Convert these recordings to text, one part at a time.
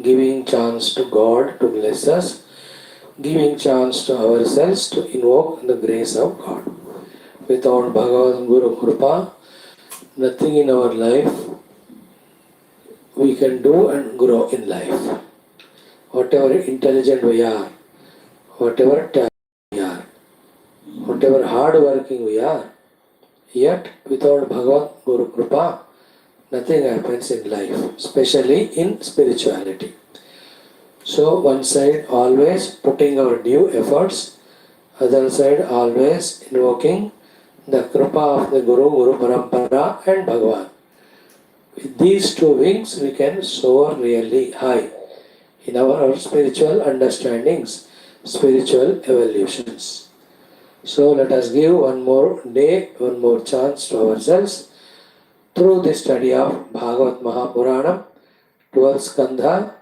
giving chance to God to bless us, giving chance to ourselves to invoke the grace of God. Without Bhagavan Guru Kripa, nothing in our life we can do and grow in life. Whatever intelligent we are, whatever talented we are, whatever hard working we are, yet without Bhagavan Guru Kripa, nothing happens in life, especially in spirituality. So one side always putting our due efforts, other side always invoking the Kripa of the Guru, Guru Parampara and Bhagavan. With these two wings we can soar really high in our spiritual understandings, spiritual evolutions. So let us give one more day, one more chance to ourselves through the study of Bhagavat Mahapuranam, 12th Skandha,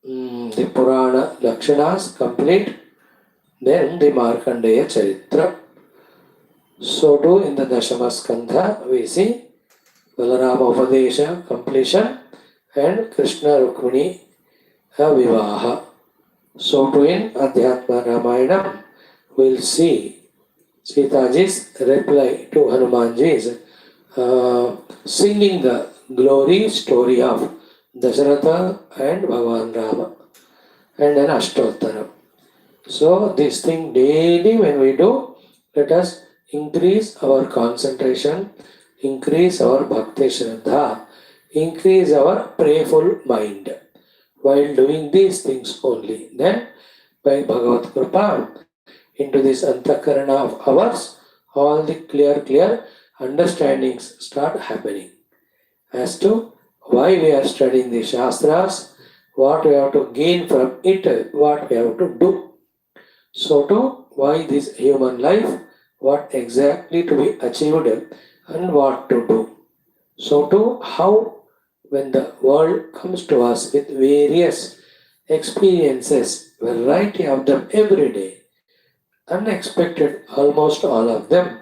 the Purana Lakshanas complete, then the Markandeya Charithra. So too in the Dashama Skandha we see Rama Upadesha completion and Krishna RUKMINI Vivaha. So too in Adhyatma Ramayana we will see Sitaji's reply to Hanumanji's singing the glory story of Dasharatha and Bhagavan Rama and then Ashtottara. So this thing daily when we do, let us increase our concentration, increase our bhakti shraddha, increase our prayerful mind while doing these things only. Then by Bhagavat Kripa into this antakarana of ours, all the clear understandings start happening as to why we are studying the Shastras, what we have to gain from it, what we have to do. So too, why this human life, what exactly to be achieved and what to do. So too, how when the world comes to us with various experiences, variety of them every day, unexpected almost all of them,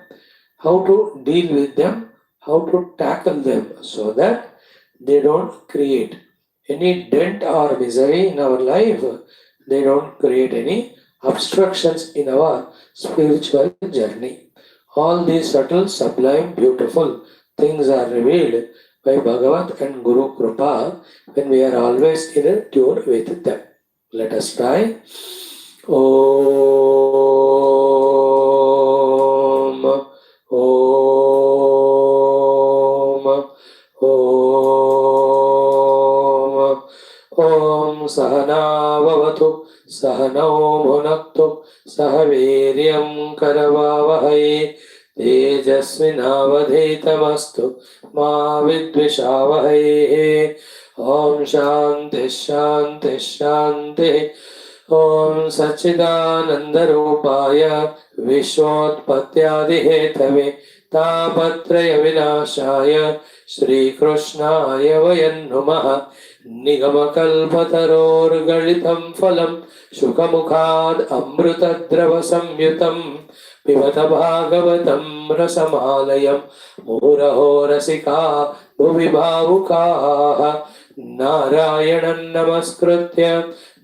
how to deal with them, how to tackle them so that they don't create any dent or misery in our life, they don't create any obstructions in our spiritual journey. All these subtle, sublime, beautiful things are revealed by Bhagavat and Guru Kripa when we are always in a tune with them. Let us try. Om, Om, Om, Om Sahana Vavatu, Sahanau Bhunaktu, Sahaviryam Karavavahai, Tejasvinavadhetamastu, Ma Vidvishavahai. Om Shanti Shanti Shanti. Om Sachidanandarupaya Vishwotpatyadihetave Tapatraya Vinashaya Shri Krishnaya Vayan Namaha. Nigamakalpataror Galitam Phalam Shukamukhad Amrutadrava Samyutam Pivata Bhagavatam Rasamalayam Muraho Rasika Bhuvibhavukaha Narayanan Namaskritya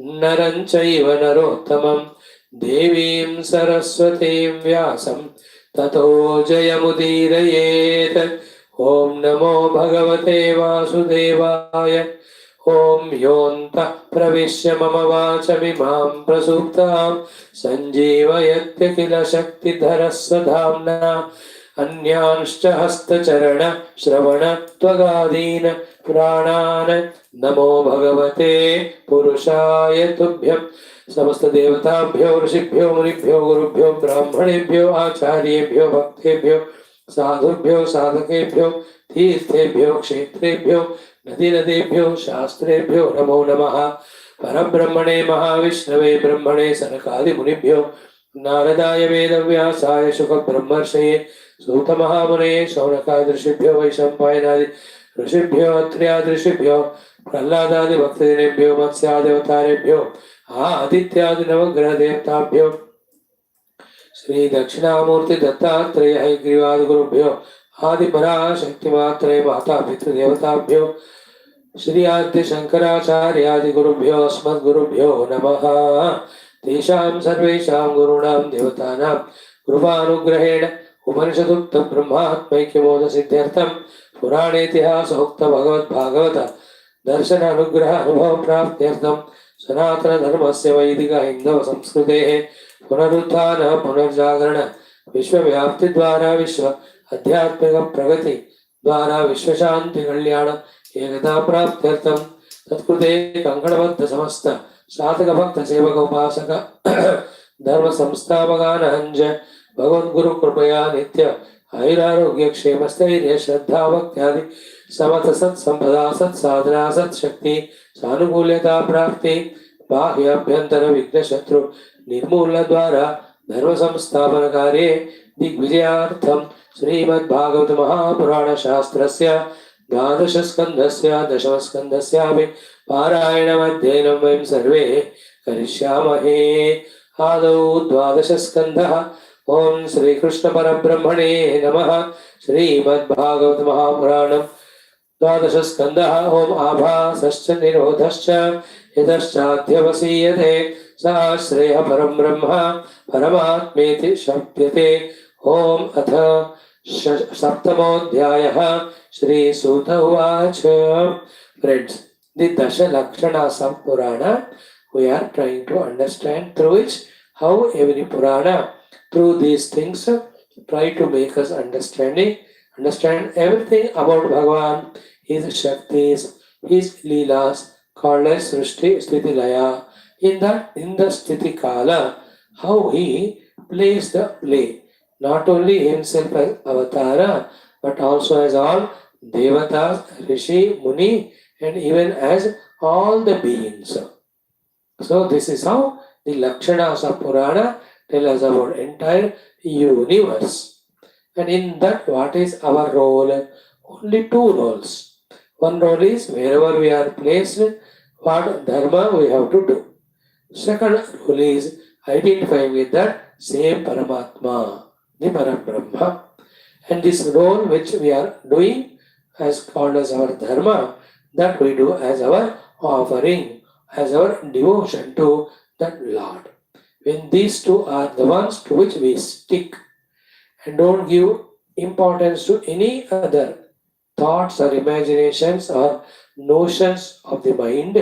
Naran Chaiva Narottamam Devim Saraswatim Vyasam Tato Jayamudirayet. Om Namo Bhagavate Vasudevaya. Om Yonta Pravishya Mama Vachamimam Prasuptam Sanjivayatya Kila Shakti Dharassadhamna Anyanscha Hastacharana Shravana Tvagadina Pranana Namo Bhagavate Purushaya Tubhyam Samasta Devatabhyo Rishibhyo Munibhyo Gurubhyo Brahmanebhyo Acharyebhyo Bhaktebhyo Sadhubhyo Sadhakebhyo Tirthebhyo Kshetrebhyo Nadi Shastrebhyo Namo Namaha Parabrahmane Mahavishnave Brahmane Sanakadi Munibhyo Naradaya Veda Vyasaya Shuka Brahmarshaye Suta Mahamune Shaunakadrishibhyo Vaishampayanadi Rishibhyo Atriyadrishibhyo Praladadi Bhaktadinebhyo Matsyadevatarebhyo Adityadi Navagraha Devtabhyo Shri Dakshinamurti Dattatreya Haigrivad Gurubhyo Adi Parashakti Matre Mata Pitru Devatabhyo Shri आद्य शंकराचार्यादि गुरुभ्यो अस्मद्गुरुभ्यो नमः। तेषां सर्वेषां गुरूणां देवतानां कृपानुग्रहेण उपनिषदुक्त ब्रह्मात्मैक्यबोध सिद्ध्यर्थं पुराणेतिहासोक्त भगवद्भागवत दर्शन अनुग्रह अनुभव प्राप्त्यर्थं सनातन धर्मस्य वैदिक हिंदव संस्कृतेः पुनरुत्थान पुनर्जागरण विश्वव्याप्ति द्वारा विश्व आध्यात्मिक प्रगति द्वारा विश्व शांति कल्याण एकता प्राप्त्यर्थं तत्कृते कंकणबद्ध समस्त साधक भक्त सेवक उपासक धर्म संस्थापकानांच भगवद्गुरु कृपया नित्य आयुरारोग्य क्षेम स्थैर्य श्रद्धा भक्त्यादि समत सत्संपदा सत्साधना सत्शक्ति सानुकूल्यता प्राप्ति बाह्य अभ्यंतर विघ्न शत्रु निर्मूलन द्वारा धर्म संस्थापन कार्ये दिग्विजयार्थं श्रीमद्भागवत महापुराण शास्त्रस्य द्वादश स्कंधस्य दशम स्कंधस्यापि पारायणमध्ययनं वयं सर्वे करिष्यामहे। आदौ द्वादश स्कंधः। ओम श्री कृष्ण परब्रह्मणे नमः। श्रीमद्भागवत महापुराणं द्वादश स्कंधः। ओम आभासश्च निरोधश्च यतश्चाध्यवसीयते स श्रेयः परं ब्रह्म परमात्मेति शप्यते। ओम अथ सप्तमोऽध्यायः। श्री सूत उवाच। Friends, the Dasha Lakshanas of Purana we are trying to understand, through which how every Purana through these things try to make us understand everything about Bhagavan, his Shaktis, his Leelas called as Srishti Sthiti Laya. In the Sthiti Kala, how he plays the play, not only himself as Avatara, but also as all Devatas, Rishi, Muni, and even as all the beings. So this is how the Lakshanas of Purana tell us about entire universe. And in that, what is our role? Only two roles. One role is wherever we are placed, what dharma we have to do. Second role is identifying with that same Paramatma, the Parabrahma. And this role which we are doing as called as our dharma, that we do as our offering, as our devotion to that Lord. When these two are the ones to which we stick and don't give importance to any other thoughts or imaginations or notions of the mind,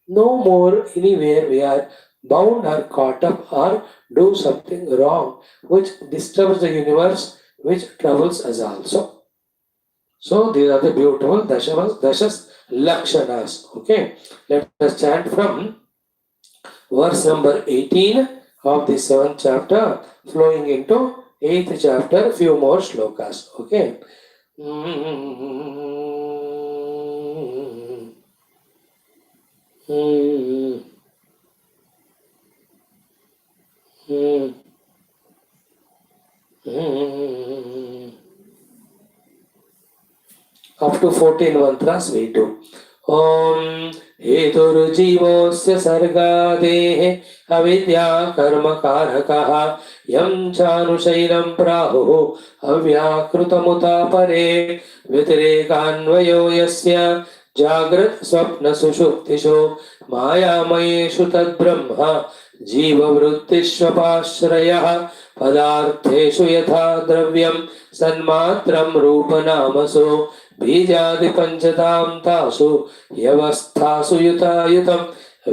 no more anywhere we are bound or caught up or do something wrong which disturbs the universe, which troubles us also. So these are the beautiful dashas lakshanas. Okay, let us chant from verse number 18 of the 7th chapter, flowing into 8th chapter, few more shlokas. Okay. Up to 14 mantras we do. Om हेतुर्जीवोऽस्य सर्गादेः अविद्या कर्मकारकः यं चानुशैलं प्राहुः अव्याकृतमुतापरे व्यतिरेकान्वयो यस्य जाग्रत् स्वप्न सुषुप्तिषु मायामयेषु तद्ब्रह्म जीववृत्तिष्वपाश्रयः पदार्थेषु यथा द्रव्यं सन्मात्रं रूपनामसु बीजादिपञ्चतां तासु व्यवस्थासु युतायुतं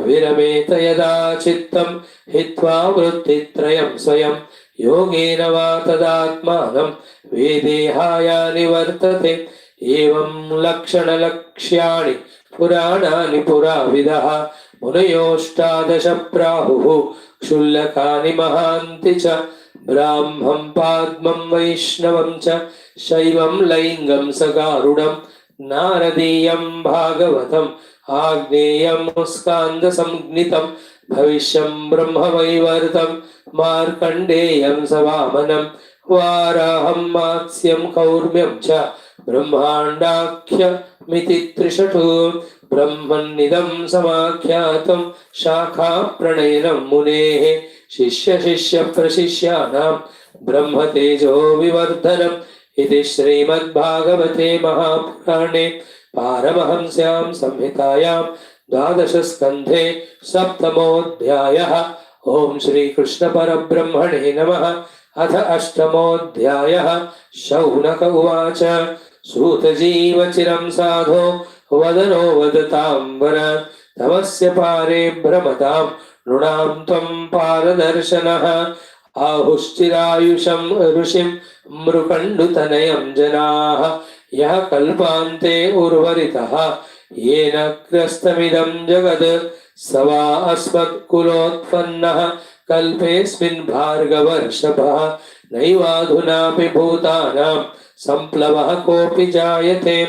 विरमेत यदा चित्तं हित्वा वृत्तित्रयं स्वयं योगेन वा तदात्मानं वेदेहाय निवर्तते। एवं लक्षणलक्ष्याणि पुराणानि पुराविदः मुनयोऽष्टादश प्राहुः क्षुल्लकानि महान्ति च ब्राह्मं पाद्मं वैष्णवं च शैवं लैङ्गं सगारुडं नारदीयं भागवतम् आग्नेयं स्कान्दसंज्ञितं भविष्यं ब्रह्मवैवर्तं मार्कण्डेयं स वामनं वाराहं मात्स्यं कौर्म्यं च ब्रह्माण्डाख्यमिति त्रिषठु ब्रह्मन्निदं समाख्यातं शाखाप्रणयनं मुनेः शिष्यशिष्यप्रशिष्याणां ब्रह्मतेजो विवर्धनम् इति श्रीमद्भागवते महापुराणे पारमहंस्यां संहितायां द्वादश स्कन्धे सप्तमोऽध्यायः। ओम श्री कृष्ण परब्रह्मणे नमः। अथ अष्टमोऽध्यायः। शौनक उवाच सूतजीव चिरं साधो वदनो वदतां वर तमस्य पारे भ्रमतां नृणां त्वं पारदर्शनः। आहुश्चिरायुषं ऋषिं मृकण्डुतनयं जनाः यः कल्पान्ते उर्वरितः येन ग्रस्तमिदं जगत् स वा अस्मत्कुलोत्पन्नः कल्पेऽस्मिन् भार्गवर्षभः नैवाधुनापि भूतानां सम्प्लवः कोऽपि जायते।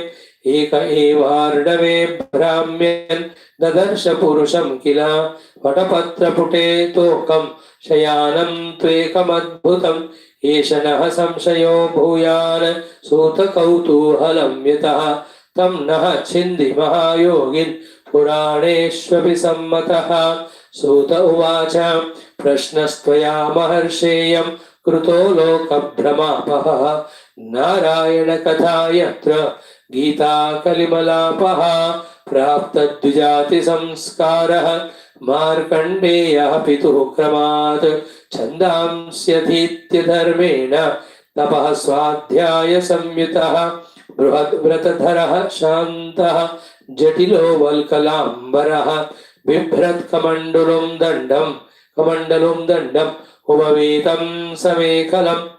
एक एवार्णवे भ्राम्यन् ददर्श पुरुषं किल वटपत्रपुटे तोकं शयानं त्वेकमद्भुतम् एष नः संशयो भूयान् सूतकौतूहलं यतः तं नः छिन्दि महायोगिन् पुराणेष्वपि सम्मतः। सूत उवाच प्रश्नस्त्वया महर्षेयं कृतो लोकभ्रमापहः नारायणकथा यत्र गीता कलिमलापः प्राप्तद्विजातिसंस्कारः मार्कण्डेयः पितुः क्रमात् छन्दांस्यधीत्य धर्मेण तपः स्वाध्याय संयुतः बृहद्व्रतधरः शान्तः जटिलो वल्कलाम्बरः बिभ्रत्कमण्डलुं दण्डम् उपवीतं समेकलम्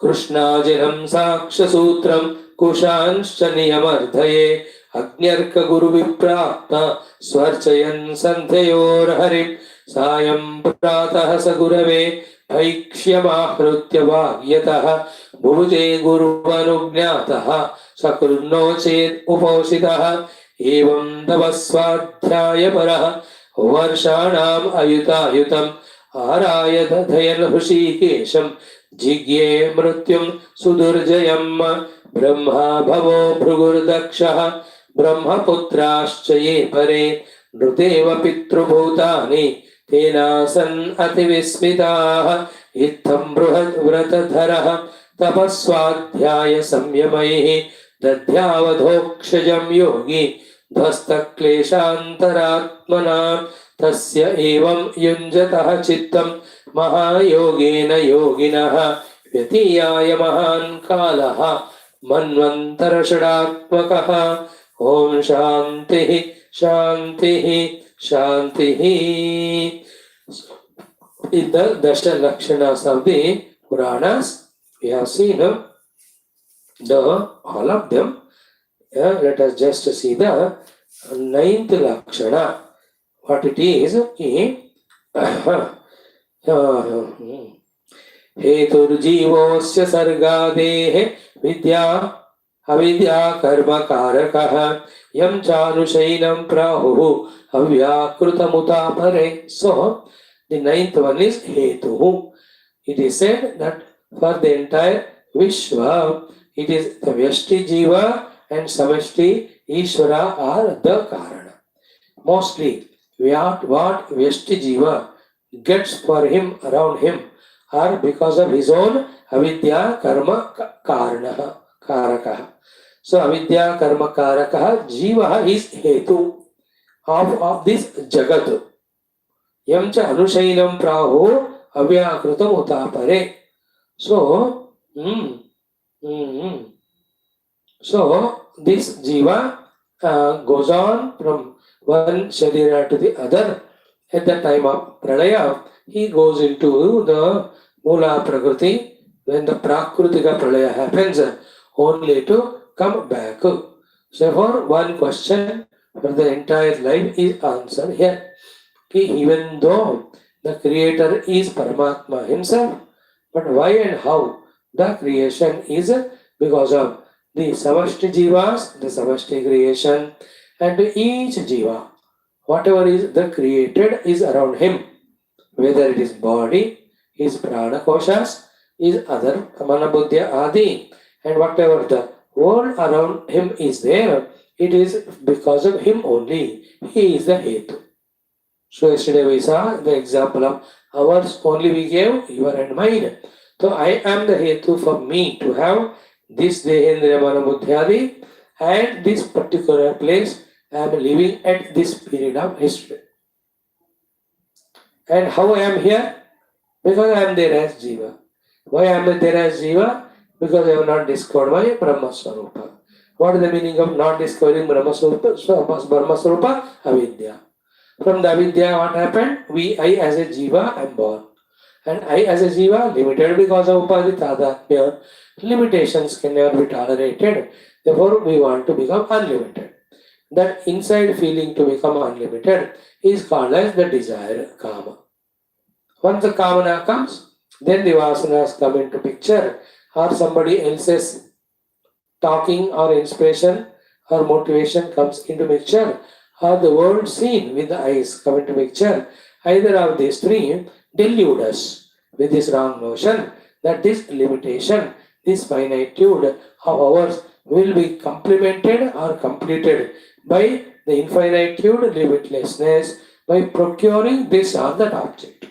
कृष्णाजिनं साक्ष्यसूत्रं कुशांश्च नियमर्धये अग्न्यर्कगुरुविप्राप्त स्वर्चयन् सन्ध्ययोर्हरिं सायं प्रातः स गुरवे भैक्ष्यमाहृत्य वाग्यतः भुभुजे गुरुवनुज्ञातः सकृन्नो चेत् उपोषितः एवं तपस्वाध्यायपरः वर्षाणाम् अयुतायुतम् आराय दधयन् हृषीकेशं जिज्ञे मृत्युं सुदुर्जयम् ब्रह्मा भवो भृगुर्दक्षः ब्रह्मपुत्राश्च ये परे नृतेव पितृभूतानि तेनासन् अतिविस्मिताः इत्थं बृहद्व्रतधरः तपस्वाध्याय संयमैः दध्यावधोक्षजं योगी ध्वस्तक्लेशान्तरात्मना तस्य एवं युञ्जतः चित्तं महायोगेन योगिनः व्यतीयाय महान् कालः मन्वन्तरषडात्मकः। ओम शान्तिः शान्तिः शान्तिः। In the Darshanas of the Puranas, we have seen all of them. Let us just see the ninth Lakshana. What it is, हेतुर्जीवोऽस्य सर्गादेः विद्या अविद्या कर्म कारकः यं चानुशैनं प्राहुः अव्याकृतमुतापरे. So the ninth one is hetuhu. It is said that for the entire Vishwa, it is the Vyashti Jiva and Samashti Ishvara are the Karana. Mostly what Vyashti Jiva gets for him, around him, are because of his own avidya karma karakaha. So avidya karma karakaha jiva is hetu of this jagat. Yam cha anushainam prahu avyakrutam utapare. So this jiva goes on from one sharira to the other. At the time of pralaya, he goes into the Mula Prakriti when the Prakrutika Pralaya happens, only to come back. So, for one question for the entire life is answered here. Even though the creator is Paramatma himself, but why and how the creation is because of the Samashti Jivas, the Samashti creation, and each Jiva, whatever is the created is around him, whether it is body, his prana koshas, his other mana buddhya adi, and whatever the world around him is there, it is because of him only. He is the hetu. So yesterday we saw the example of ours only we gave, your and mine. So I am the hetu for me to have this dehendriya mana buddhyadi, and this particular place I am living at this period of history. And how I am here? Because I am there as Jiva. Why I am there as Jiva? Because I have not discovered my Brahma Swarupa. What is the meaning of not discovering Brahma Swarupa? Avidya. From the avidya, what happened? I as a Jiva am born. And I as a Jiva, limited because of Upadi Tadatmya. Limitations can never be tolerated. Therefore, we want to become unlimited. That inside feeling to become unlimited is called as the desire, kama. Once the kamana comes, then the vasanas come into picture, or somebody else's talking or inspiration or motivation comes into picture, or the world seen with the eyes come into picture. Either of these three delude us with this wrong notion that this limitation, this finitude of ours will be complemented or completed by the infinitude, limitlessness, by procuring this or that object.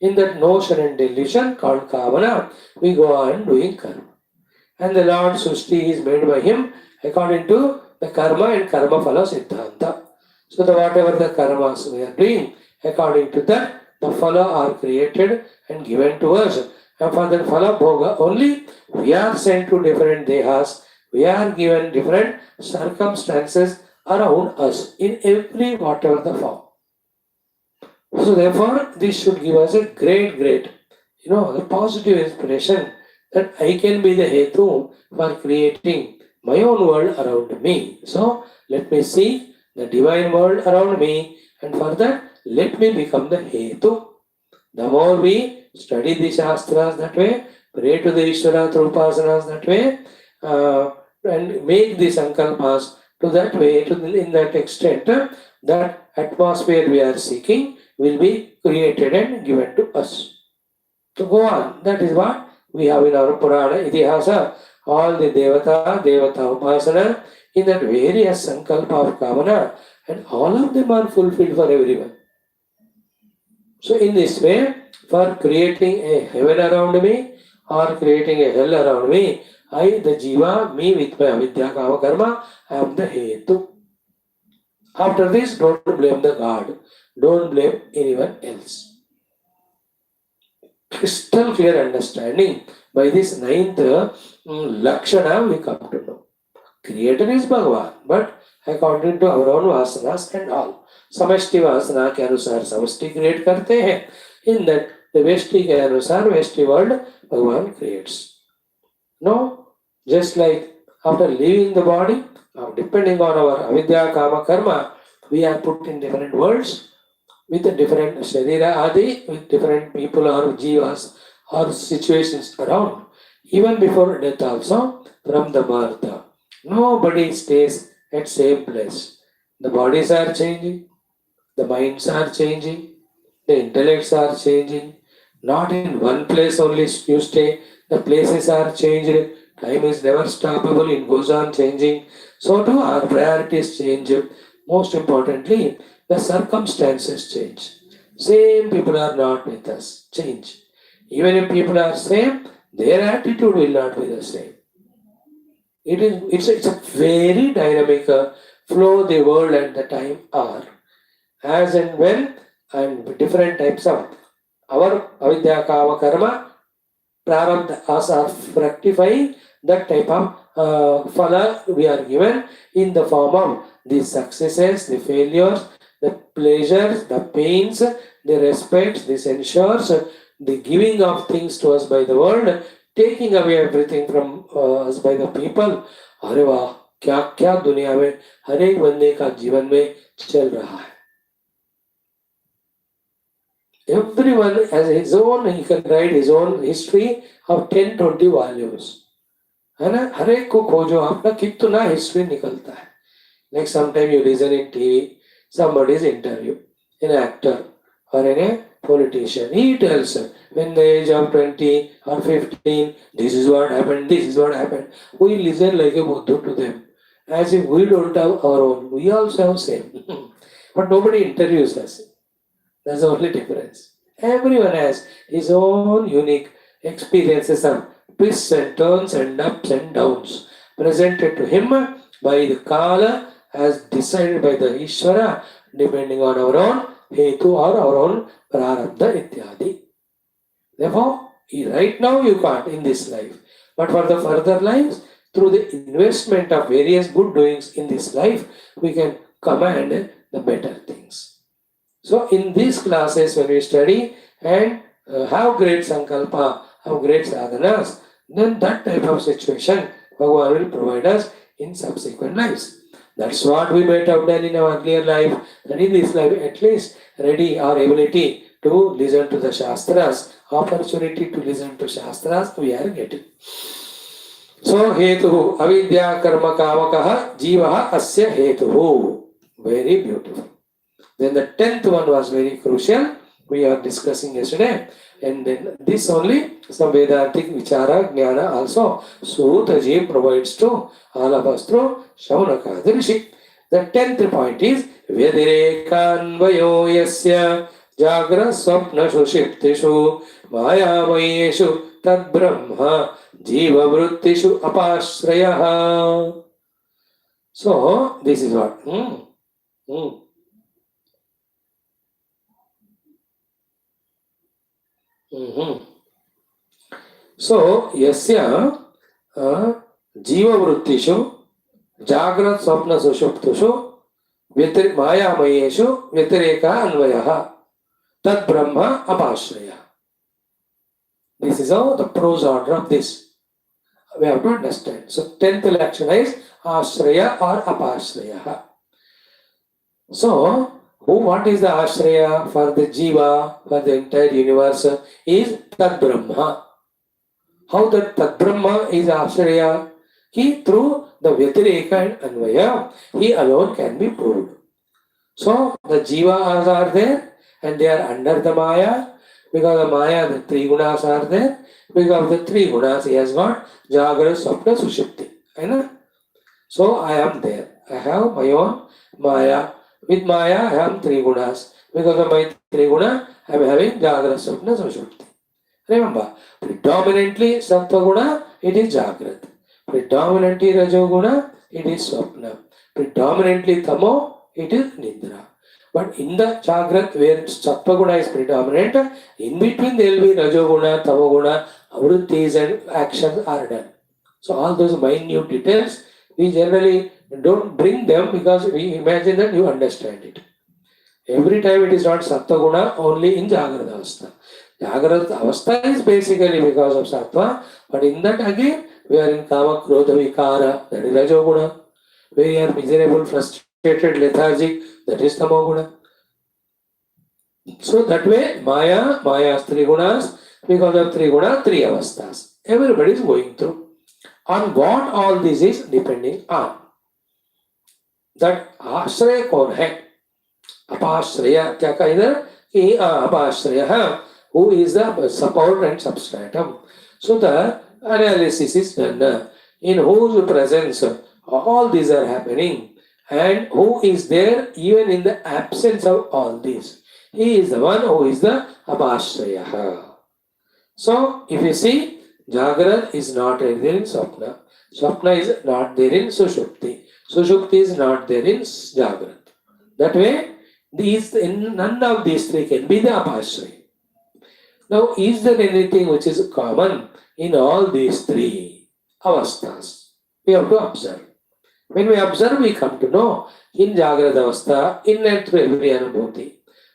In that notion and delusion called Kavana, we go on doing karma. And the Lord Srishti is made by him according to the karma and karma phala siddhanta. So whatever the karmas we are doing, according to that, the phala are created and given to us. And for that phala bhoga only, we are sent to different dehas, we are given different circumstances around us in every whatever the form. So therefore, this should give us a great, the positive inspiration that I can be the hetu for creating my own world around me. So let me see the divine world around me, and for that, let me become the hetu. The more we study the Shastras that way, pray to the Ishvara through upasanas that way, and make the sankalpas to that way, in that extent, that atmosphere we are seeking will be created and given to us. To go on, that is what we have in our Purana Itihasa, all the Devata Upasana, in that various sankalpa of Kamana, and all of them are fulfilled for everyone. So in this way, for creating a heaven around me, or creating a hell around me, I, the Jiva, me with my avidya kama karma, I am the hetu. After this, don't blame the God. Don't blame anyone else. Crystal clear understanding. By this ninth lakshana, we come to know. Creator is Bhagavan, but according to our own vasanas and all. Samashti vasana के अनुसार samashti create करते हैं. In that, the Veshti के अनुसार Veshti world Bhagavan creates. No, just like after leaving the body, depending on our avidya, kama, karma, we are put in different worlds with a different sharira adi, with different people or jivas or situations around. Even before death also, from the birth, nobody stays at same place. The bodies are changing, the minds are changing, the intellects are changing. Not in one place only you stay, the places are changed. Time is never stoppable, it goes on changing. So too our priorities change. Most importantly, the circumstances change. Same people are not with us. Change. Even if people are same, their attitude will not be the same. It's a very dynamic flow the world and the time are. As and when, and different types of our avidya kama karma prarabdhas are fructifying, that type of phala we are given in the form of the successes, the failures, the pleasures, the pains, the respects, the censures, the giving of things to us by the world, taking away everything from us by the people. अरे वाह, क्या क्या दुनिया में हर एक बंदे का जीवन में चल रहा है. Everyone has his own, he can write his own history of 10-20 volumes. है ना, हर एक को खोजो, आपका कितना हिस्ट्री निकलता है. Like sometime you listen in TV, somebody's interview, an actor or a politician. He tells when the age of 20 or 15, this is what happened, this is what happened. We listen like a Buddha to them, as if we don't have our own. We also have same. But nobody interviews us. That's the only difference. Everyone has his own unique experiences of twists and turns and ups and downs presented to him by the Kala as decided by the Ishvara, depending on our own Hetu or our own Prarabdha Ityadi. Therefore, right now you can't in this life. But for the further lives, through the investment of various good doings in this life, we can command the better things. So in these classes, when we study and have great sankalpa, have great sadhanas, then that type of situation Bhagavan will provide us in subsequent lives. That's what we might have done in our earlier life, and in this life at least ready our ability to listen to the Shastras, opportunity to listen to Shastras we are getting. So hetu avidya karma kamakaha jivaha asya hetu. Very beautiful. Then the 10th one was very crucial. We are discussing yesterday. And then this only some Vedantic Vichara Jnana also SUTHAJI provides to all of us through Shaunaka the Rishi. The 10th point is Vyadirekanvayo yasya Jagra Swapna Sushiptishu Mayamayeshu Tad Brahma Jiva Vruttishu Apashrayaha. So this is what. So, yasya jiva vrittishu jagrat swapna sushuptushu mayamayeshu vyatireka anvayaha tad brahma apashraya. This is how the prose order of this we have to understand. So, 10th Lakshana is ashraya or apashraya. So, what is the ashraya for the jiva, for the entire universe is tad brahma. How that tad brahma is ashraya? He through the vyatireka and anvaya, he alone can be proved. So the jivas are there and they are under the maya. Because of maya, the three gunas are there. Because of the three gunas, he has got jagra, swapna, sushupti. So I am there. I have my own maya. With maya, I have three gunas. Because of my three guna, I am having jagra, swapna, sushupti. Remember, predominantly sattva guna, it is jagrat. Predominantly rajoguna, it is swapna. Predominantly tamo, it is nidra. But in the jagrat where sattva guna is predominant, in between there will be rajoguna, tamoguna, vrittis and actions are done. So all those minute details, we generally don't bring them because we imagine that you understand it. Every time it is not sattva guna, only in jagrata avastha. Jagrata avastha is basically because of sattva, but in that again, we are in kama, krodha, vikara, that is rajoguna. We are miserable, frustrated, lethargic, that is tamoguna. So that way, Maya's three gunas, because of three guna, three avasthas. Everybody is going through. On what all this is depending on. That ashraya kaun hai? Apashraya, kya kaha idhar? Ki apashraya, who is the support and substratum. So the analysis is done. In whose presence all these are happening and who is there even in the absence of all this. He is the one who is the apashraya. So if you see, Jagrat is not there in Swapna. Swapna is not there in Sushupti. Sushupti is not there in Jagrat. That way, none of these three can be the apashraya. Now, is there anything which is common in all these three avasthas? We have to observe. When we observe, we come to know in Jagrata avastha, in and through every anubhuti.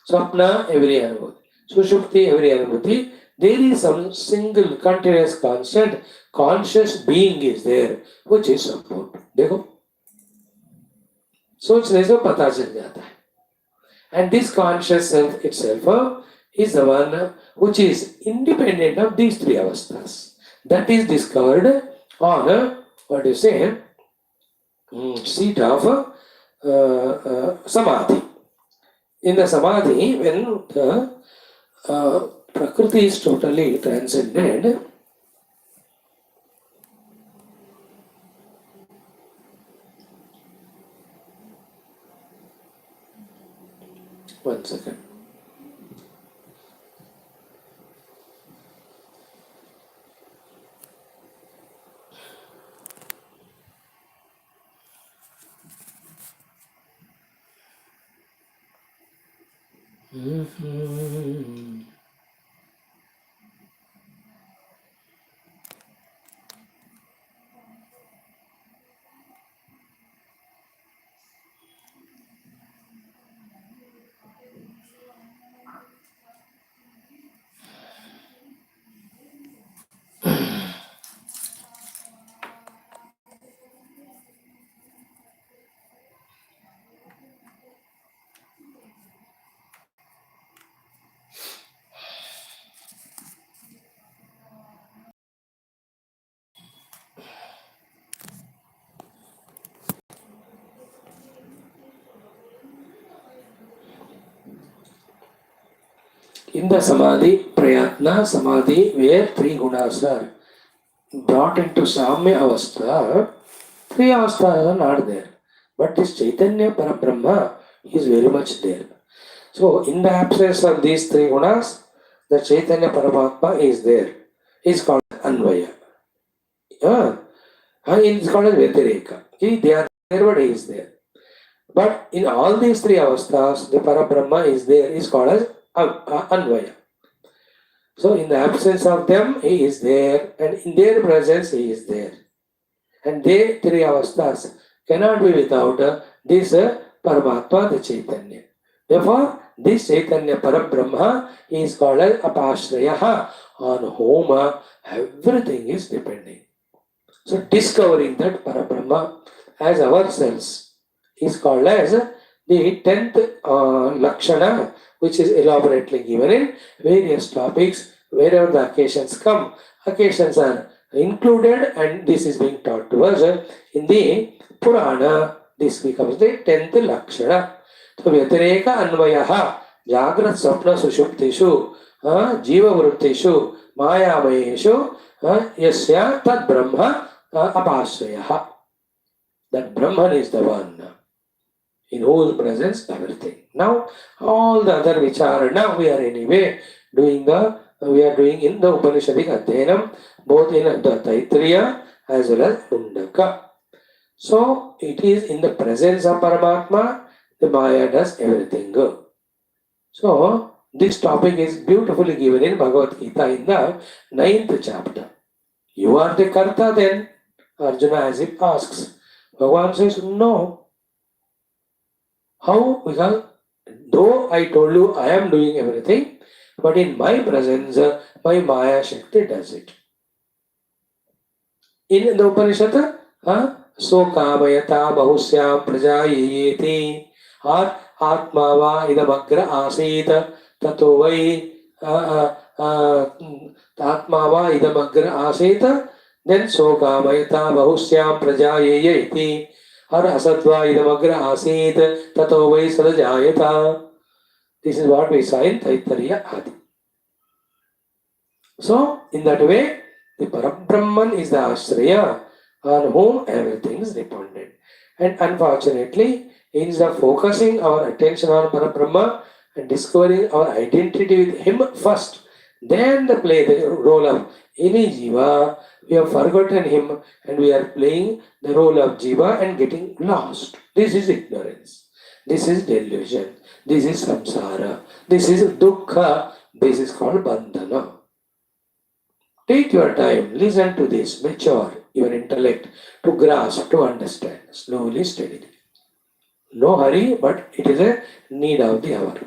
Swapna, every anubhuti. Sushupti, every anubhuti. There is some single, continuous, constant, conscious being is there, which is support. देखो, सोचने से पता चल जाता है. And this conscious self itself is the one which is independent of these three avasthas. That is discovered on what you say, seat of samadhi. In the samadhi, when the Prakriti is totally transcended, one second. Mhm. In the Samadhi, Prayatna, Samadhi, where three gunas are brought into Samya Avastha, three avasthas are not there. But this Chaitanya Parabrahma is very much there. So, in the absence of these three gunas, the Chaitanya Paramatma is there. It's called Anvaya. Yeah. And it's called as Vyatireka. They are there, but he is there. But in all these three avasthas, the Parabrahma is there, is called as Anvaya. So, in the absence of them, he is there, and in their presence, he is there. And they three avasthas cannot be without this Paramatma, the Chaitanya. Therefore, this Chaitanya Parabrahma is called as Apashraya, on whom everything is depending. So, discovering that Parabrahma as ourselves is called as the 10th Lakshana, which is elaborately given in various topics. Wherever the occasions come, occasions are included, and this is being taught to us in the Purana. This becomes the 10th Lakshana. So, Vyatireka Anvayaha, Jagrat Sapna Sushuptishu, Jiva Vrittishu, Mayamayeshu, Yasya Tad Brahma Apasyaha. That Brahman is the one in whose presence everything. Now, all the other vicharana we are anyway doing in the Upanishadic Adhyanam, both in the Taittiriya as well as Mundaka. So, it is in the presence of Paramatma, the Maya does everything. So, this topic is beautifully given in Bhagavad Gita in the 9th chapter. You are the Karta then? Arjuna as if asks. Bhagavan says, no. How? Because though I told you I am doing everything, but in my presence, my Maya Shakti does it. In the Upanishad, so kamayata bahusyam prajayeti, or atma va idamagra asita tato vai atma va idamagra asita, then so kamayata bahusyam prajayeti, or asatva idamagra asit tato vai sadajayata. This is what we saw in Taittiriya Adi. So, in that way, the Parabrahman is the Ashraya on whom everything is dependent. And unfortunately, instead of focusing our attention on Parabrahma and discovering our identity with him first, then to play the role of any jiva, we have forgotten him and we are playing the role of jiva and getting lost. This is ignorance. This is delusion. This is samsara. This is dukkha. This is called bandhana. Take your time, listen to this, mature your intellect to grasp, to understand, slowly, steadily. No hurry, but it is a need of the hour.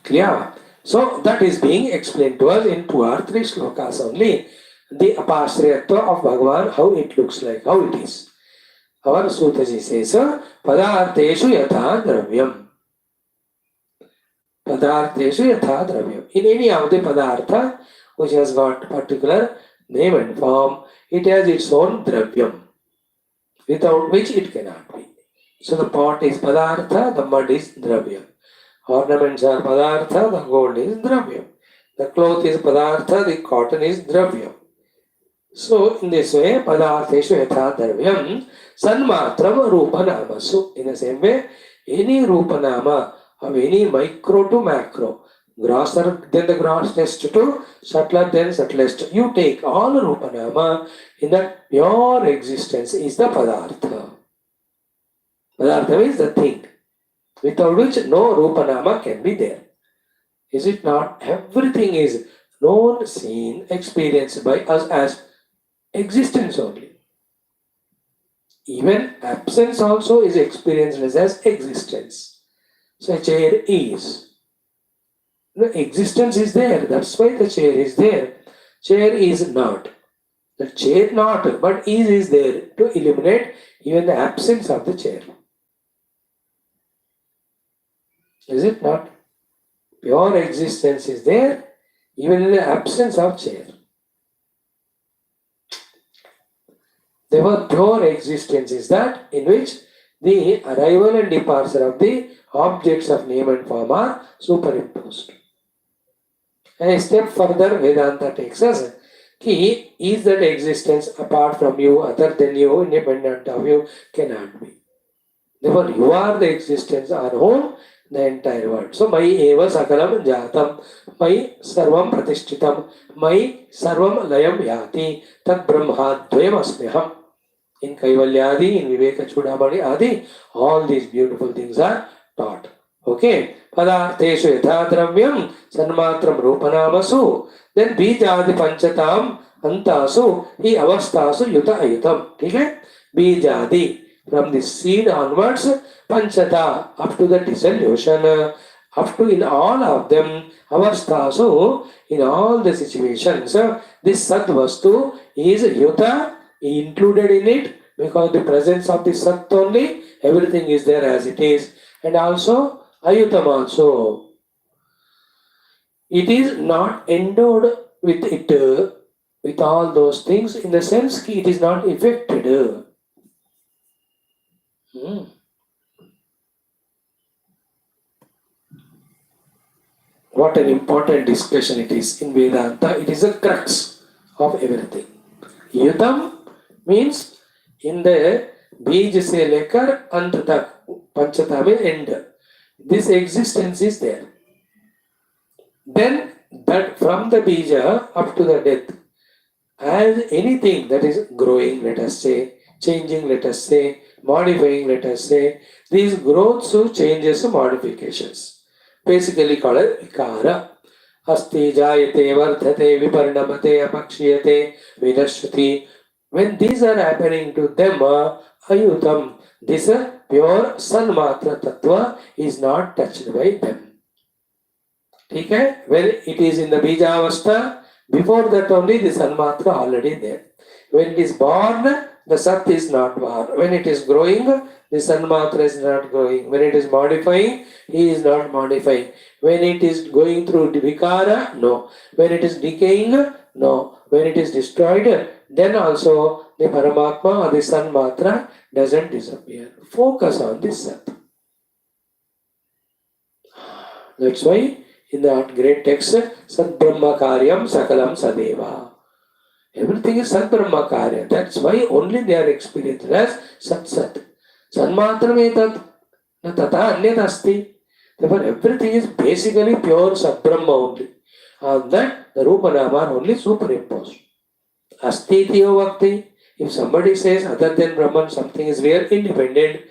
Clear? So that is being explained to us in 2 or 3 shlokas only. The apashrayatva of Bhagavan, how it looks like, how it is. Our Suthaji says, Padartheshu yatha dravyam. Padartheshu yatha dravyam. In any of the padartha which has got particular name and form, it has its own dravyam, without which it cannot be. So the pot is padartha, the mud is dravyam. Ornaments are padartha, the gold is dravyam. The cloth is padartha, the cotton is dravyam. So in this way, padartheshu yatha dravyam sanmatram rupanamasu. In the same way, any rupanama of any micro to macro, grosser than the grossest to subtler than subtlest, you take all rupanama in that pure existence is the padartha. Padartha is the thing. without which no Rupanama can be there. Is it not? Everything is known, seen, experienced by us as existence only. Even absence also is experienced as existence. So a chair is. The existence is there, that's why the chair is there. Chair is not. The chair not, but is there to eliminate even the absence of the chair. Is it not? Pure existence is there, even in the absence of chair. Therefore, pure existence is that in which the arrival and departure of the objects of name and form are superimposed. And a step further, Vedanta takes us, ki is that existence apart from you, other than you, independent of you, cannot be. Therefore, you are the existence on whom the entire world. So, Mai eva sakalam jatam, Mai sarvam pratishtitam, Mai sarvam layam yati, tad brahma dvayam asmiham. In Kaivalyadi, in Viveka Chudamani Adi, all these beautiful things are taught. Okay? Padartheshu yathadravyam sanmatram rupanamasu. Then bijadi panchatam antasu hi avastasu yuta ayutam. Okay? Bijadi. From the seed onwards, panchata up to the dissolution, up to in all of them, avastasu, in all the situations, this Sadvastu is yuta included in it, because the presence of the Sat only, everything is there as it is. And also, Ayutam also. It is not endowed with it, with all those things, in the sense that it is not affected. What an important discussion it is in Vedanta. It is a crux of everything. Yutam means in the Bij se lekar ant tak, panchata means end. This existence is there. Then that from the Bija up to the death, as anything that is growing, let us say, changing, let us say, modifying, let us say, these growths, changes, modifications, basically called vikara. Asti jayate vardhate viparnamate apakshiyate vinashriti. When these are happening to them, ayutam, this pure sanmatra tattva is not touched by them. Okay? When it is in the bijavastha, before that only the sanmatra already there. When it is born, the sat is not born. When it is growing, the sanmatra is not growing. When it is modifying, he is not modifying. When it is going through vikara, no. When it is decaying, no. When it is destroyed, then also the Paramatma or the Sanmatra doesn't disappear. Focus on this Sat. That's why in that great text, Sat Brahma Karyam Sakalam Sadeva. Everything is Sat Brahma Karya. That's why only they are experienced as Sat Sat. Sanmatra metat na tata anyat asti. Therefore everything is basically pure Sat Brahma only. On that the Rupa Nama are only superimposed. Asti tiyo vakti. If somebody says other than Brahman something is real, independent,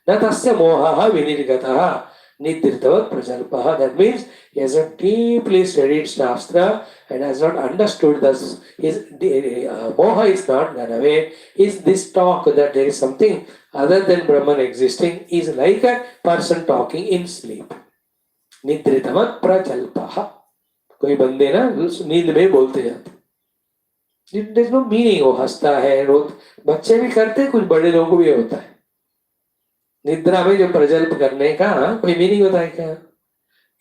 na tasya mohaha vinirgataha nidritavat prajalpaha. That means he has not deeply studied Shastra and has not understood this. His moha is not gone away. Is this talk that there is something other than Brahman existing is like a person talking in sleep. Nidritavat prajalpaha. कोई बंदे ना नींद में बोलते जाते. There is no meaning. वो हंसता है, रोत, बच्चे भी करते, कुछ बड़े लोगों को भी होता है. निद्रा में जो प्रजल्प करने का कोई मीनिंग होता है क्या?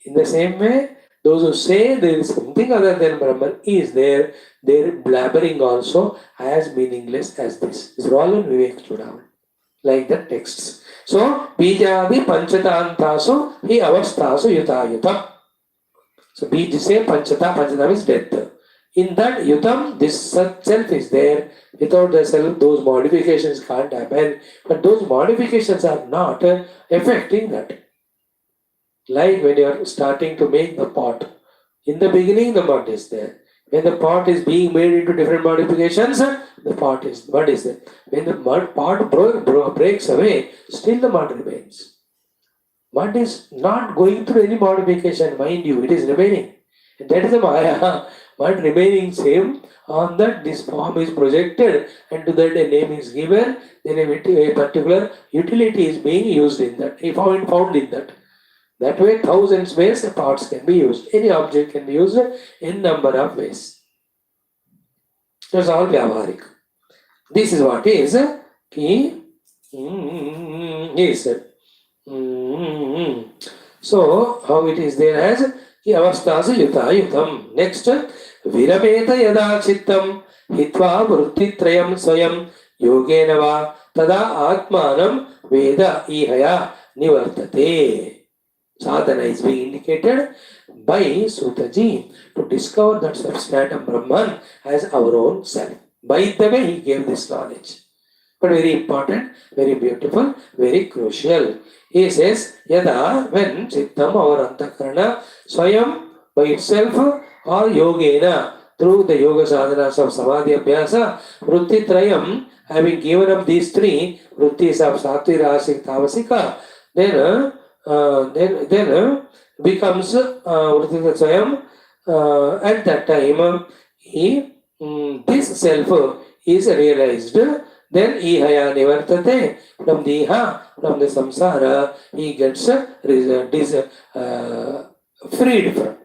In the same way, those who say there is something other than Brahman is there, their blabbering also as meaningless as this. These are all in Vivek Chudamani, like the texts. So, Bijadi Panchatantasu hi avastasu yutayutam. So, Bij say Panchata, Panchata means death. In that yutam, this self is there. Without the self, those modifications can't happen. But those modifications are not affecting that. Like when you are starting to make the pot. In the beginning, the mud is there. When the pot is being made into different modifications, the mud is there. When the pot breaks away, still the mud remains. but is not going through any modification, mind you, it is remaining. That is the Maya, but remaining same. On that, this form is projected, and to that a name is given, then a particular utility is being used in that, found in that. That way, thousands ways parts can be used. Any object can be used in number of ways. That's all Vyavaharik. This is what is he said. So, how it is there as avastasa yuta yutam. Next, virameta yada chittam hitva vrittitrayam swayam yogena va tada atmanam veda ihaya nivartate. Sadhana is being indicated by Suthaji to discover that substratum Brahman as our own self. By the way, he gave this knowledge. But very important, very beautiful, very crucial. He says, Yada, when Chittam, our Antakarana, Swayam, by itself, or Yogena, through the yoga sadhanas of Samadhi Vyasa, Vritti Trayam, having given up these three Vrittis of Sattvi, Rasik, Tavasika, then becomes Vritti Swayam. At that time, this self is realized. Then ihaya nivartate, from the iha, from the samsara, he gets freed from.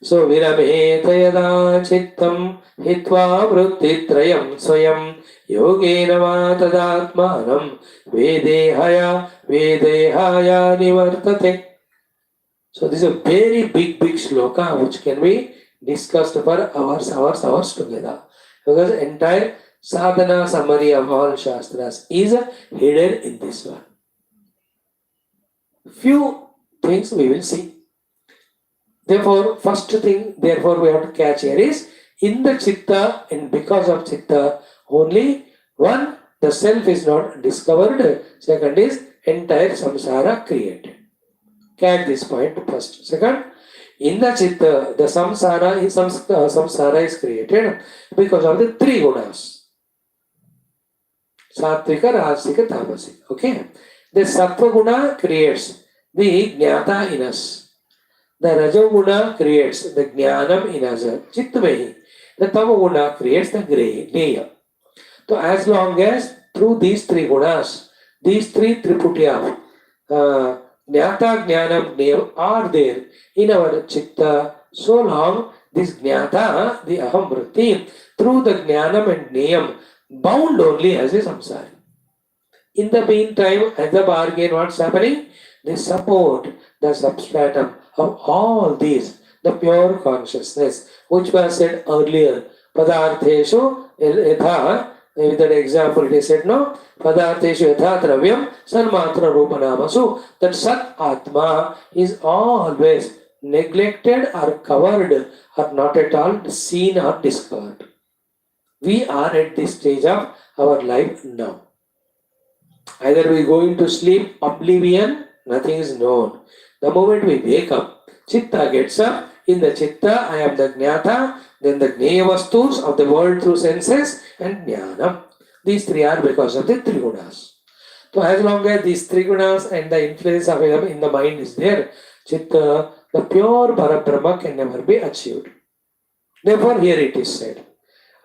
So virameta yada chittam hitva vrittitrayam swayam yogena va tadatmanam vedehaya nivartate. So this is a very big shloka which can be discussed for hours together. Because entire sadhana summary of all Shastras is hidden in this one. Few things we will see. Therefore, first thing, we have to catch here is, in the Chitta and because of Chitta, only one, the self is not discovered. Second is, entire samsara created. Catch this point first. Second, in the Chitta, the samsara is created because of the three gunas. Sattvika, Rajasika, Tamasika. Okay? The Sattva guna creates the Jnata in us. The Rajoguna creates the Jnanam in us. Chittmehi. The Tamoguna creates the Gneya. So as long as through these three gunas, these three Triputya, Jnata, Jnanam, Gneyam are there in our Chitta, so long this Jnata, the Aham Vritti, through the Jnanam and Gneyam, bound only as a samsari. In the meantime, as the bargain, what's happening? They support the substratum of all these, the pure consciousness, which was said earlier, Padartheshu yatha, with that example it is said, no? Padartheshu yatha dravyam sanmatra rupanamasu, that Sat Atma is always neglected or covered or not at all seen or discovered. We are at this stage of our life now. Either we go into sleep, oblivion, nothing is known. The moment we wake up, Chitta gets up. In the Chitta, I am the Jnata, then the Gneya Vastus of the world through senses, and Jnana. These three are because of the three gunas. So as long as these three gunas and the influence of them in the mind is there, Chitta, the pure Parabrahma can never be achieved. Therefore, here it is said,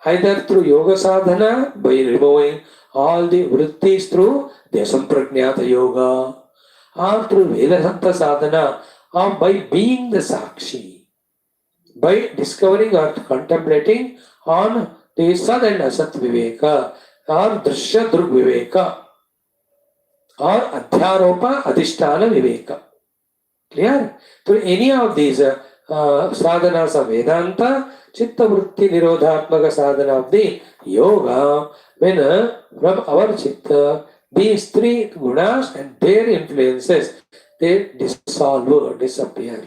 either through Yoga Sadhana, by removing all the vrittis through Desampragnata Yoga, or through Vedanta Sadhana, or by being the Sakshi, by discovering or contemplating on the Sad and Asat Viveka, or Drishya Drug Viveka, or Adhyaropa Adhisthana Viveka. Clear? Through any of these sadhanas of Vedanta, Chitta Vritti Nirodhatmaka sadhana of the Yoga, when from our Chitta, these three gunas and their influences, they dissolve or disappear.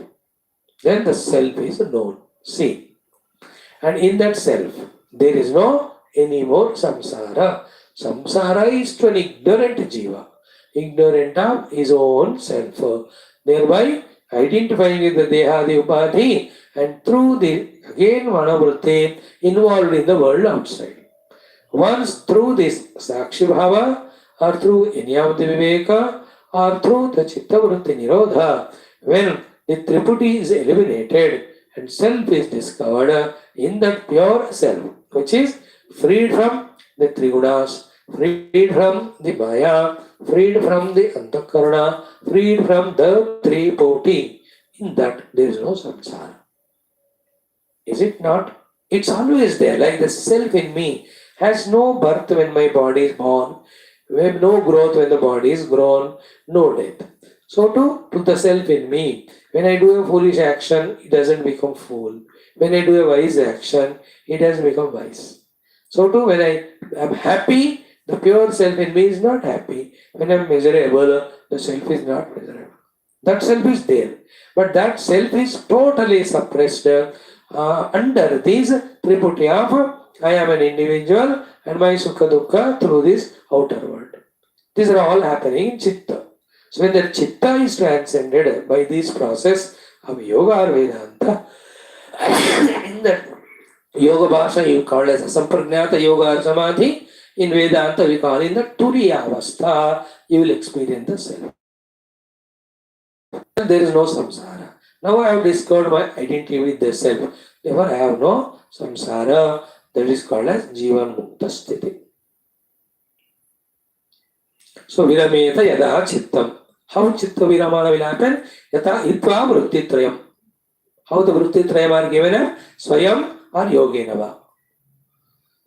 Then the self is known, seen. And in that self, there is no any more samsara. Samsara is to an ignorant jiva, ignorant of his own self, thereby identifying with the deha, the upadhi, and through the, again, manavritti, involved in the world outside. Once through this sakshi bhava, or through any of the viveka, or through the Chitta Vritti Nirodha, when the Triputi is eliminated and self is discovered in that pure self, which is freed from the Trigunas, freed from the Maya, freed from the Antakarana, freed from the Tripoti. In that there is no samsara. Is it not? It's always there, like the self in me has no birth when my body is born, we have no growth when the body is grown, no death. So too, to the self in me, when I do a foolish action, it doesn't become fool. When I do a wise action, it has become wise. So too, when I am happy, the pure self in me is not happy. When I am miserable, the self is not miserable. That self is there. But that self is totally suppressed under these triputi of I am an individual and my sukha dukkha through this outer world. These are all happening in chitta. So when the chitta is transcended by this process of yoga or Vedanta, in the yoga bhasha you call as sampragnata yoga or samadhi, in Vedanta we call in the turiya avastha, you will experience the self. There is no samsara. Now I have discovered my identity with the self. Therefore I have no samsara. That is called as jivan mukta sthiti. So virameta yada chittam. How chitta viramana will happen? Yata hitva vrittitrayam. How the vrittitrayam are given as swayam or yogenava.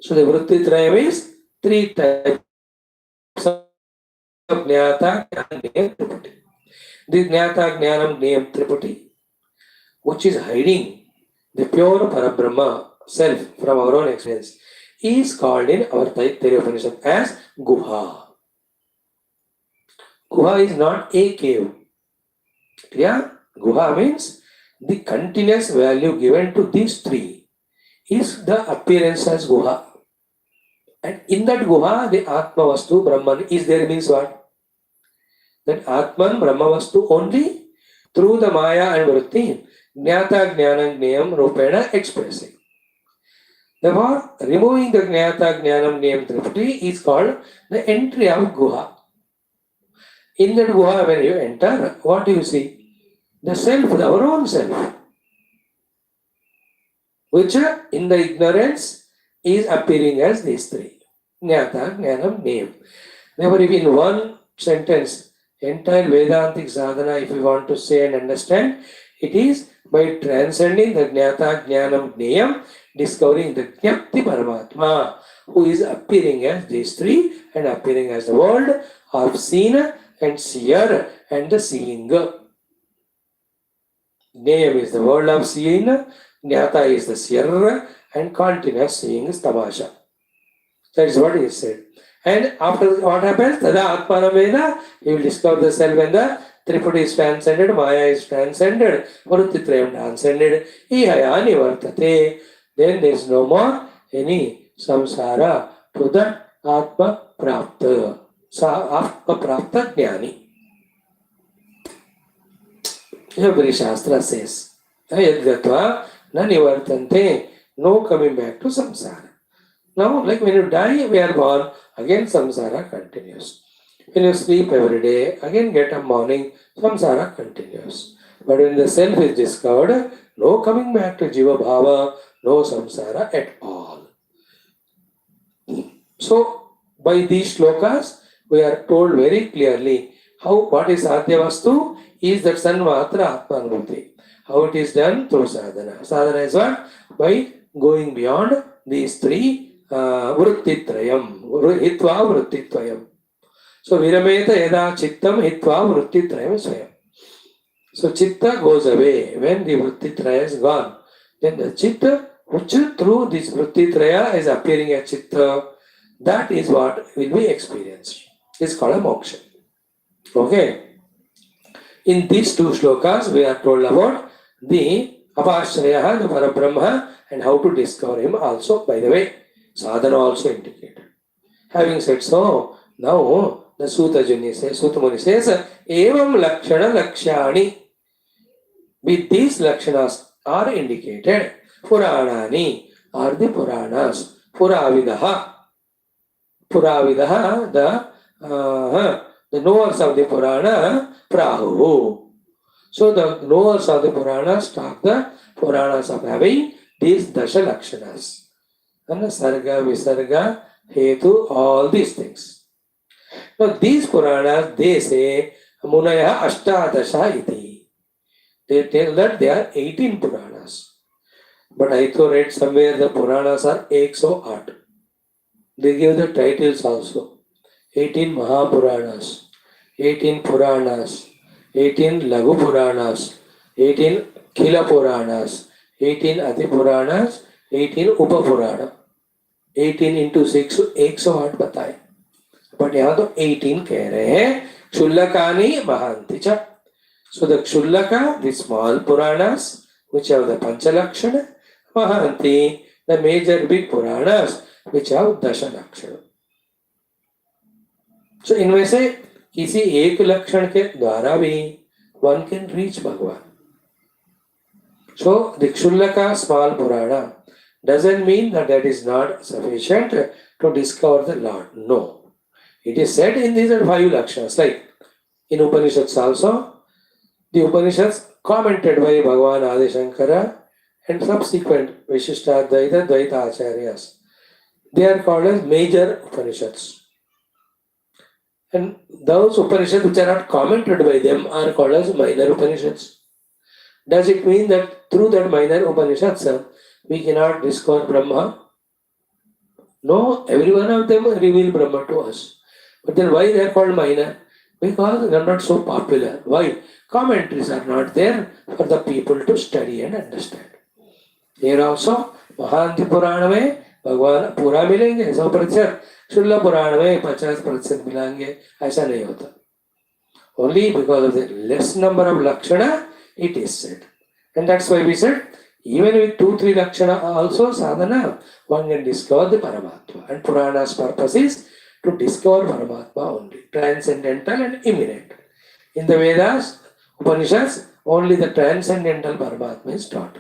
So the vrittitrayam is three types of jnata, jnana, triputi. The jnata, jnanam, jnayam, triputi, which is hiding the pure Parabrahma self from our own experience, is called in our Taittiriya Upanishad as Guha. Guha is not a cave. Yeah? Guha means the continuous value given to these three is the appearance as Guha. And in that Guha, the Atma Vastu Brahman is there means what? That Atman Brahma Vastu only through the Maya and Vritti, Jnata Jnanam Jnayam Rupena expressing. Therefore, removing the Jnata Jnanam Jnayam Triputi is called the entry of Guha. In that Guha, when you enter, what do you see? The self, our own self, which in the ignorance is appearing as these three. Jnata, Jnanam, Jnayam. Therefore, if in one sentence, entire Vedantic sadhana, if you want to say and understand, it is by transcending the Jnata, Jnanam, Jnayam, discovering the Jnapti Paramatma, who is appearing as these three and appearing as the world of seen and seer and the seeing. Jnayam is the world of seeing, Jnata is the seer, and continuous seeing is Tamasha. That is what he said. And after what happens? Tada Atmana Veda, you will discover the self and the Triputi is transcended, Maya is transcended, Varuttitrayam transcended, Ihaya Nivartate. Then there is no more any samsara to the Atma Prapta. Atma Prapta Jnani. Every Shastra says, Yadgatva na nivartante, no coming back to samsara. Now, like when you die, we are born, again samsara continues. When you sleep every day, again get up morning, samsara continues. But when the self is discovered, no coming back to Jiva Bhava, no samsara at all. So, by these shlokas, we are told very clearly what is Sadhya Vastu is that Sanmatra Atmanubhuti. How it is done? Through sadhana. Sadhana is what? By going beyond these three Vrittitrayam. Hitva Vrittitrayam. So, Virameta Yada Chittam Hitva Vrittitrayam Swayam. So, Chitta goes away when the Vrittitraya is gone. Then the Chitta, which through this Vrittitraya is appearing as Chitta, that is what will be experienced. It's called a moksha. Okay. In these two shlokas, we are told about the Apashraya, the Parabrahma, and how to discover him also. By the way, sadhana also indicated. Having said so, now the SUTHAJI says, Suthamuni says, Evam Lakshana Lakshani. With these Lakshanas are indicated. Puranani are the Puranas. Puravidaha. Puravidaha, the The knowers of the Purana, Prahu. So the knowers of the Puranas talk the Puranas of having these Dasha Lakshanas. And Sarga, Visarga, Hetu, all these things. Now these Puranas, they say, Munaya Ashtadasha iti. They tell that they are 18 Puranas. But I thought read somewhere the Puranas are 108. They give the titles also. 18 Mahapuranas, 18 Puranas, 18 Lagu Puranas, 18 Khila Puranas, 18 Ati Puranas, 18 Upa Purana. 18 into 6 108 बताए. But यहाँ तो 18 कह रहे हैं. Kshullakani Mahanti cha. So the Kshullaka, the small Puranas, which have the Panchalakshana, Mahanti, the major big Puranas, which have Dasha Lakshana. So इनमें से किसी एक लक्षण के द्वारा भी one can reach Bhagavan. So the Kshullaka small Purana doesn't mean that that is not sufficient to discover the Lord. No. It is said in these 5 lakshanas, like in Upanishads also, the Upanishads commented by Bhagavan Adi Shankara and subsequent Vishishtadvaita Dvaita Acharyas. They are called as major Upanishads. And those Upanishads which are not commented by them are called as minor Upanishads. Does it mean that through that minor Upanishads we cannot discover Brahma? No, every one of them reveal Brahma to us. But then why they are called minor? Because they are not so popular. Why? Commentaries are not there for the people to study and understand. Here also, Mahanti Purana में भगवान पूरा मिलेंगे 100%, शुल्ला पुराण में 50% मिलेंगे, ऐसा नहीं होता. Only because of the less number of lakshana, it is said. And that's why we said, even with 2-3 lakshana also sadhana, one can discover the Paramatma. And Purana's purpose is to discover Paramatma only, transcendental and immanent. In the Vedas, Upanishads, only the transcendental Paramatma is taught.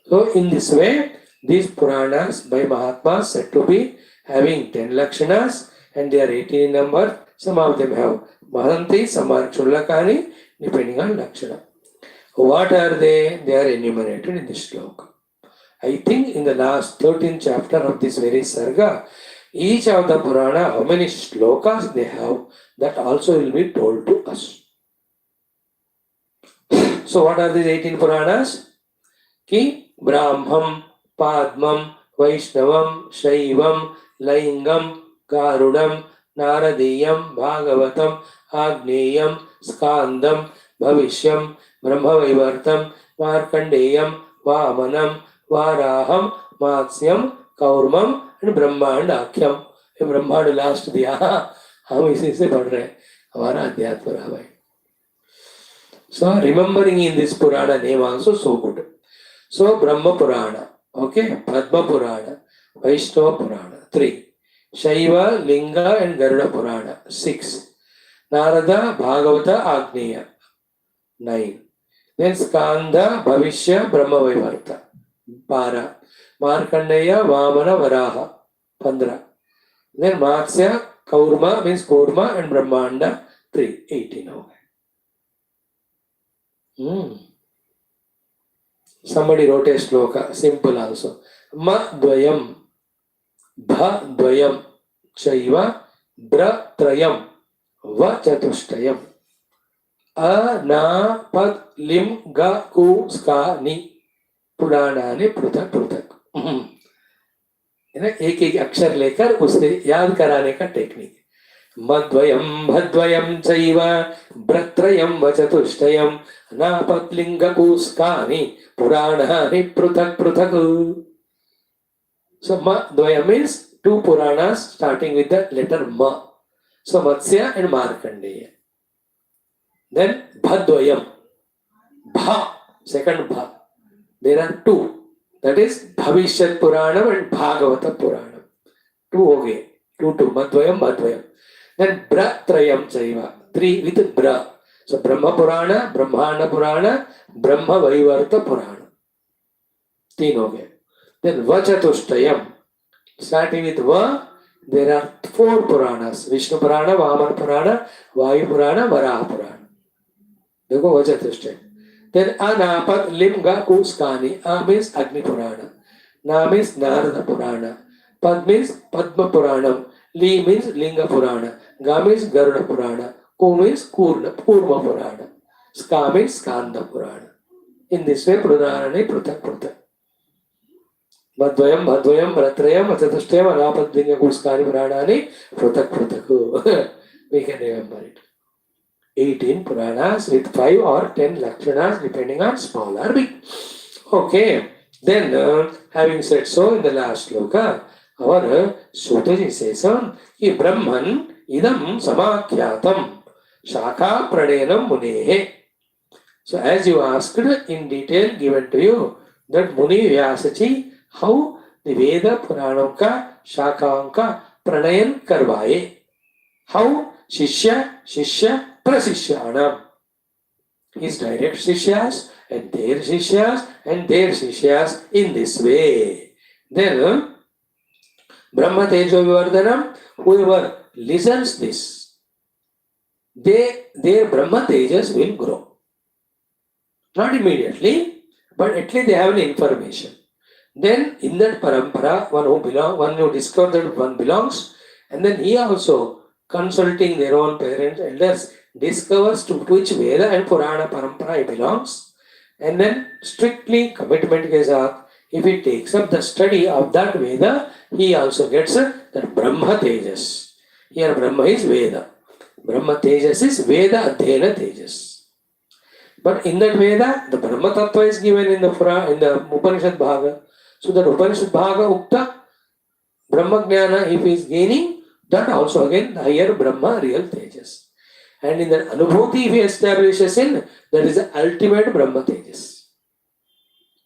So in this way, these Puranas by Mahatmas said to be having 10 lakshanas, and they are 18 in number. Some of them have Mahanti, some are Kshullakani, depending on lakshana. What are they? They are enumerated in this sloka. I think in the last 13th chapter of this very sarga, each of the Purana, how many slokas they have, that also will be told to us. So what are these 18 Puranas? Ki Brahmam, Padmam, Vaishnavam, Shaivam, Laingam, Garudam, Naradiyam, Bhagavatam, Agneyam, Skandam, Bhavishyam, Brahmavaivartam, Markandeyam, Vamanam, Varaham, Matsyam, Kaurmam and Brahmand Akhyam. ये ब्रह्मांड last दिया, हम इसी से पढ़ रहे हैं, हमारा अध्यात्म रहा भाई. So remembering in this Purana name also so good. So Brahma Purana, okay, Padma Purana, Vaishnava Purana, 3. Shaiva, Linga and Garuda Purana, 6. Narada, Bhagavata, Agneya, 9. Then Skandha, Bhavishya, Brahma Vaivarta, 12. Markandeya, Vamana, Varaha, 15. Then Matsya, Kaurma means Kurma and Brahmanda, 3. 18. Somebody wrote a sloka, simple also. Ma dvayam, bha dvayam, chaiva, bra trayam, va chatushtayam. A na pad lim ga ku ska ni पुराणानि पृथक पृथक. एक एक अक्षर लेकर उसे याद कराने का टेक्निक. मद्वयम भद्वयम चैव ब्रत्रयम वचतुष्टयम नापत्लिंगकुस्कानि पुराणानि पृथक पृथक. So Madvayam means 2 Puranas starting with the letter Ma. So Matsya and Markandeya. Then Bhadvayam, Bha, second Bha. There are 2. That is Bhavishyat Puranam and Bhagavata Puranam. 2 ho gaye. 2 Madvayam, Madvayam. Then Bratrayam Chaiva, 3 with Bra. So Brahma Purana, Brahmana Purana, Brahma Vaivarta Purana. 3 ho gaye. Then Vachatushtayam, starting with Va There are 4 Puranas: Vishnu Purana, Vamana Purana, Vayu Purana, Varaha Purana. देखो वजह दृष्टि. Then Anapad Limga Kuskani. A means Agni Purana. Na means Narada Purana. Pad means Padma Puranam. Li means Linga Purana. Ga means Garuda Purana. Ku means Kurma Purana. Ska means Skandha Purana. In this way, Purana Pruthak Pruthak. Madvayam, Madvayam, Ratrayam, Chatushtayam, Anapad Kuskani Purana Pruthak Pruthak. We can remember it. 18 Puranas with 5 or 10 Lakshanas depending on small or big. Okay. Then, having said so in the last sloka, our Sutaji says, Ki Brahman idam samakyatam shaka pradenam munehe. So as you asked in detail given to you, that Muni Vyasaji, how the Veda Puranam ka Shakam ka pranayan karvaye. How Shishya Prasishyanam. His direct Shishyas and their Shishyas and their Shishyas in this way. Then Brahma Tejo Vivardhanam, whoever listens this, their Brahma Tejas will grow. Not immediately, but at least they have an information. Then in that parampara, one who discovers that one belongs, and then he also consulting their own parents, elders, discovers to which Veda and Purana parampara he belongs, and then strictly commitment ke saath, if he takes up the study of that Veda, he also gets that Brahma Tejas. Here Brahma is Veda. Brahma Tejas is Veda Adhyayana Tejas. But in that Veda, the Brahma Tattva is given in the Upanishad Bhaga. So that Upanishad Bhaga Ukta, Brahma Jnana, if he is gaining, that also again the higher Brahma real Tejas. And in that Anubhuti, if he establishes in, that is the ultimate Brahma Tejas.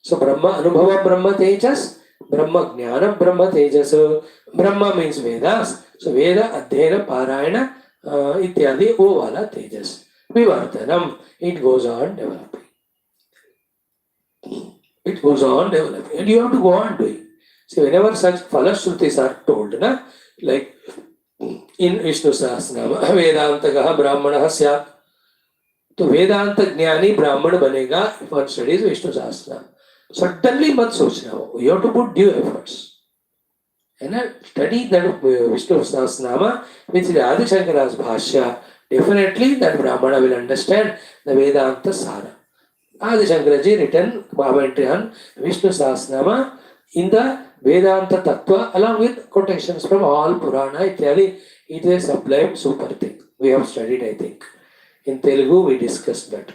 So Brahma Anubhavam Brahma Tejas, Brahma Jnana Brahma Tejas. Brahma means Vedas. So Veda Adhyayana Parayana Ityadi O Wala Tejas. Vivardhanam, it goes on developing. It goes on developing. And you have to go on doing. See, whenever such Falashrutis are told, like in Vishnu Sahasranama, Vedantagaha Brahmanaha Syat. So Vedanta Jnani Brahman banega if one studies Vishnu Sahasranama. Suddenly mat sochna. You have to put due efforts. And study that Vishnu Sahasranama, which is Adi Shankara's Bhashya. Definitely that Brahmana will understand the Vedanta Sara. Adi Shankaraji written commentary on Vishnu Sahasranama in the Vedanta Tattva along with quotations from all Purana. It is a sublime super thing. We have studied, I think. In Telugu we discussed that.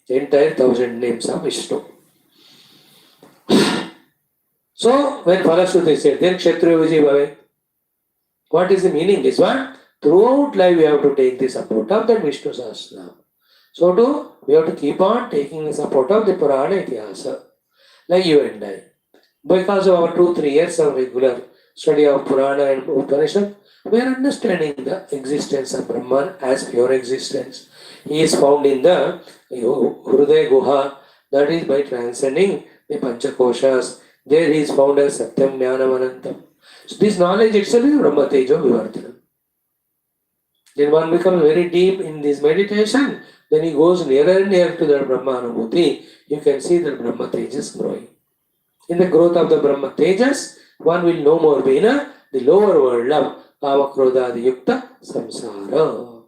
The entire 1000 names of Vishnu. So when Falashruti said, then Kshatriya Vijay Bhave. What is the meaning? Is what? Throughout life we have to take the support of that Vishnu Sahasranam. So we have to keep on taking the support of the Purana Itihasa. Like you and I. Because of our 2-3 years of regular study of Purana and Upanishad, we are understanding the existence of Brahman as pure existence. He is found in the Hrudaya Guha, that is by transcending the Panchakoshas. There he is found as Satyam Jnanam Anantam. So this knowledge itself is Brahma Tejo Vivardhanam. Then one becomes very deep in this meditation, then he goes nearer and nearer to that Brahma Anubhuti. You can see that Brahma Tejas growing. In the growth of the Brahma Tejas, one will no more be in the lower world of Kama Krodha Yukta Samsara.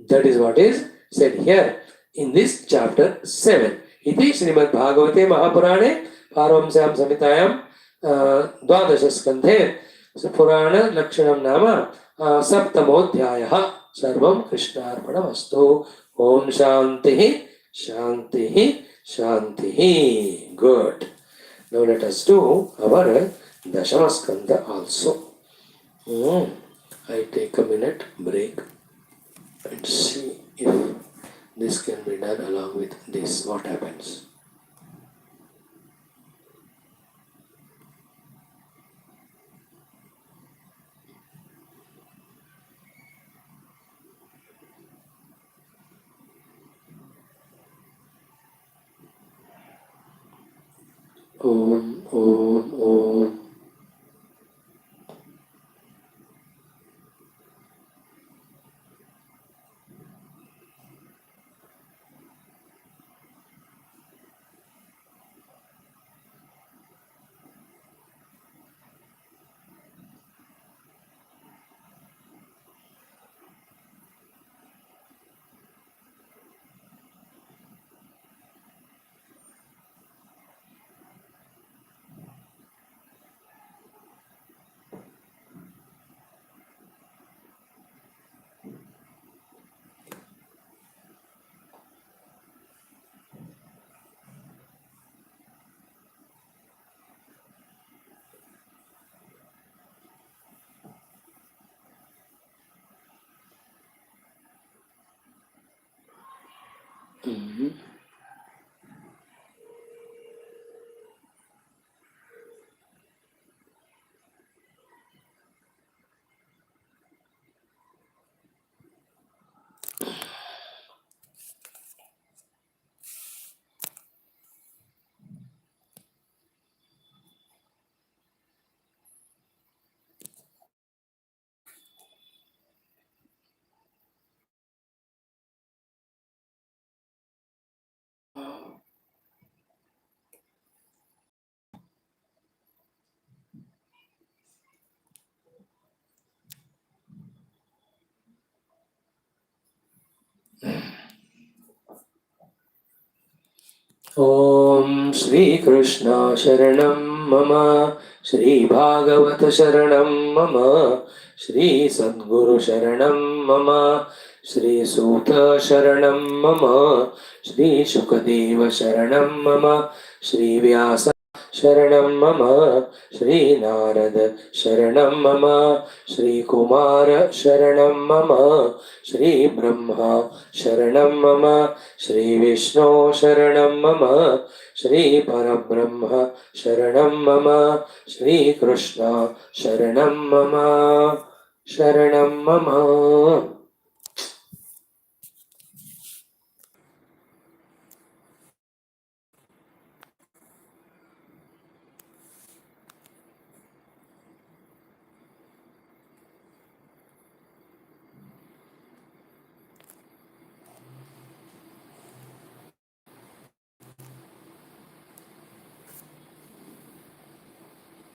That is what is said here in this chapter 7. Iti Srimad Bhagavate Mahapurane Paramsyam Samitayam Dwadasha Skandhe Purana Lakshanam Nama Saptamodhyayaha Sarvam Krishnarpanamastu. Om Shantihi Shantihi Shantihi. Good. Now let us do our Dashama Skandha also. I take a minute break and see if this can be done along with this. What happens? Om, Om, Om. Mhm. ॐ श्रीकृष्ण शरणं मम श्रीभागवत शरणं मम श्रीसद्गुरु शरणं मम श्रीसूत शरणं मम श्रीशुकदेव शरणं मम श्रीव्यास शरणं मम श्रीनारद शरणं मम श्रीकुमार शरणं मम श्रीब्रह्मा शरणं मम श्रीविष्णु शरणं मम श्रीपरब्रह्म शरणं मम श्रीकृष्ण शरणं मम शरणं मम